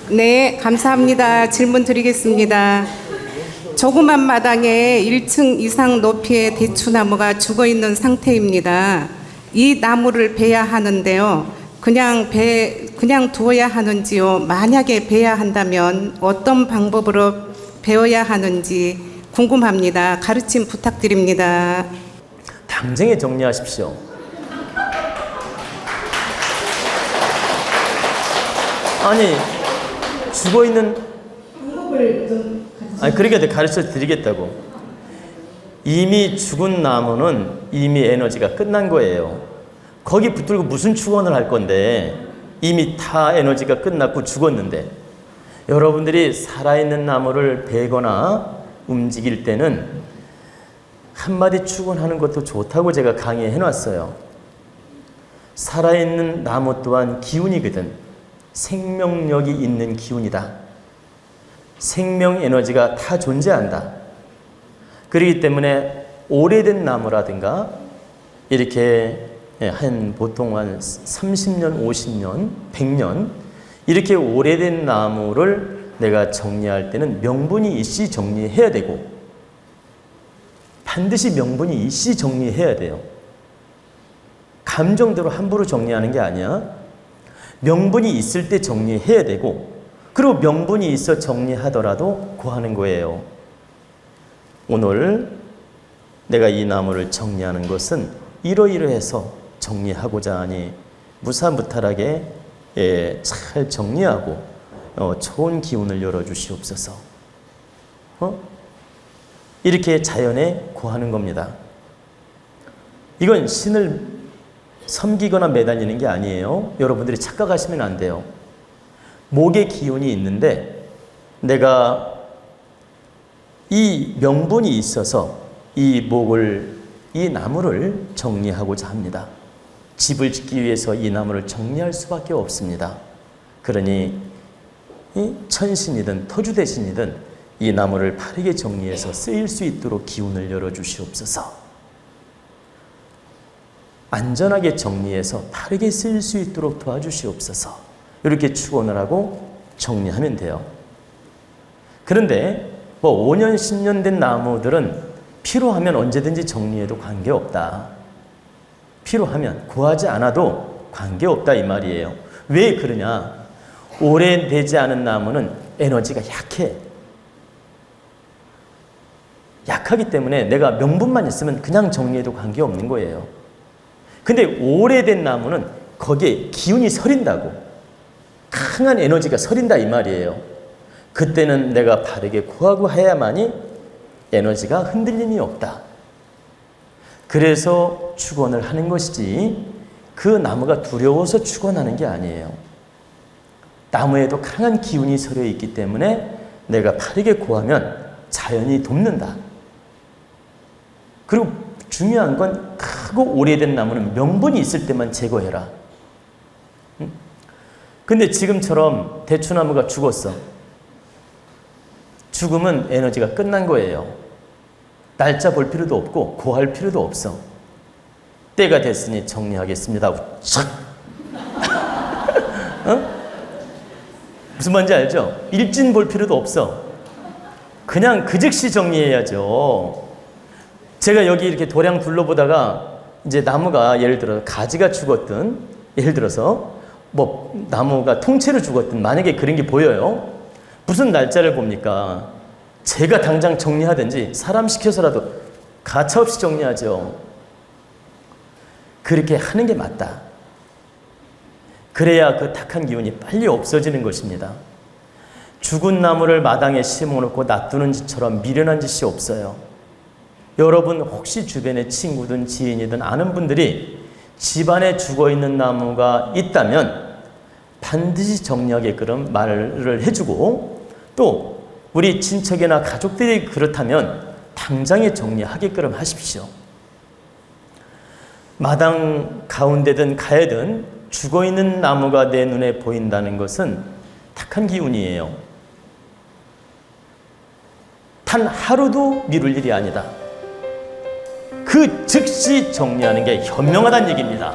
네, 감사합니다. 질문 드리겠습니다. 조그만 마당에 1층 이상 높이의 대추나무가 죽어 있는 상태입니다. 이 나무를 베야 하는데요. 그냥 두어야 하는지요? 만약에 베야 한다면 어떤 방법으로 베어야 하는지 궁금합니다. 가르침 부탁드립니다. 당장에 정리하십시오. 아니, 죽어있는 방법을 좀 그러니까 가르쳐 드리겠다고. 이미 죽은 나무는 이미 에너지가 끝난 거예요. 거기 붙들고 무슨 축원을 할 건데, 이미 다 에너지가 끝났고 죽었는데. 여러분들이 살아있는 나무를 베거나 움직일 때는 한마디 축원하는 것도 좋다고 제가 강의해 놨어요. 살아있는 나무 또한 기운이거든. 생명력이 있는 기운이다. 생명 에너지가 다 존재한다. 그렇기 때문에 오래된 나무라든가 이렇게 보통 한 30년, 50년, 100년 이렇게 오래된 나무를 내가 정리할 때는 명분이 있이 정리해야 되고, 반드시 명분이 있이 정리해야 돼요. 감정대로 함부로 정리하는 게 아니야. 명분이 있을 때 정리해야 되고, 그리고 명분이 있어 정리하더라도 고하는 거예요. 오늘 내가 이 나무를 정리하는 것은 이러이러해서 정리하고자 하니 무사무탈하게 잘 정리하고 좋은 기운을 열어주시옵소서. 이렇게 자연에 고하는 겁니다. 이건 신을 섬기거나 매달리는 게 아니에요. 여러분들이 착각하시면 안 돼요. 목의 기운이 있는데 내가 이 명분이 있어서 이 나무를 정리하고자 합니다. 집을 짓기 위해서 이 나무를 정리할 수밖에 없습니다. 그러니 이 천신이든 터주대신이든 이 나무를 바르게 정리해서 쓰일 수 있도록 기운을 열어주시옵소서. 안전하게 정리해서 바르게 쓰일 수 있도록 도와주시옵소서. 이렇게 축원을 하고 정리하면 돼요. 그런데 5년, 10년 된 나무들은 필요하면 언제든지 정리해도 관계없다. 필요하면 구하지 않아도 관계없다 이 말이에요. 왜 그러냐? 오래되지 않은 나무는 에너지가 약해. 약하기 때문에 내가 명분만 있으면 그냥 정리해도 관계없는 거예요. 근데 오래된 나무는 거기에 기운이 서린다고. 강한 에너지가 서린다 이 말이에요. 그때는 내가 바르게 구하고 해야만이 에너지가 흔들림이 없다. 그래서 축원을 하는 것이지 그 나무가 두려워서 축원하는 게 아니에요. 나무에도 강한 기운이 서려 있기 때문에 내가 바르게 구하면 자연이 돕는다. 그리고 중요한 건 크고 오래된 나무는 명분이 있을 때만 제거해라. 근데 지금처럼 대추나무가 죽었어. 죽으면 에너지가 끝난 거예요. 날짜 볼 필요도 없고 고할 필요도 없어. 때가 됐으니 정리하겠습니다. 착! 무슨 말인지 알죠? 일진 볼 필요도 없어. 그냥 그 즉시 정리해야죠. 제가 여기 이렇게 도량 둘러보다가 이제 나무가 예를 들어 가지가 죽었든, 예를 들어서 나무가 통째로 죽었든 만약에 그런 게 보여요. 무슨 날짜를 봅니까? 제가 당장 정리하든지 사람 시켜서라도 가차없이 정리하죠. 그렇게 하는 게 맞다. 그래야 그 탁한 기운이 빨리 없어지는 것입니다. 죽은 나무를 마당에 심어놓고 놔두는 짓처럼 미련한 짓이 없어요. 여러분 혹시 주변에 친구든 지인이든 아는 분들이 집안에 죽어있는 나무가 있다면 반드시 정리하게끔 말을 해주고, 또 우리 친척이나 가족들이 그렇다면 당장에 정리하게끔 하십시오. 마당 가운데든 가에든 죽어있는 나무가 내 눈에 보인다는 것은 탁한 기운이에요. 단 하루도 미룰 일이 아니다. 그 즉시 정리하는 게 현명하다는 얘기입니다.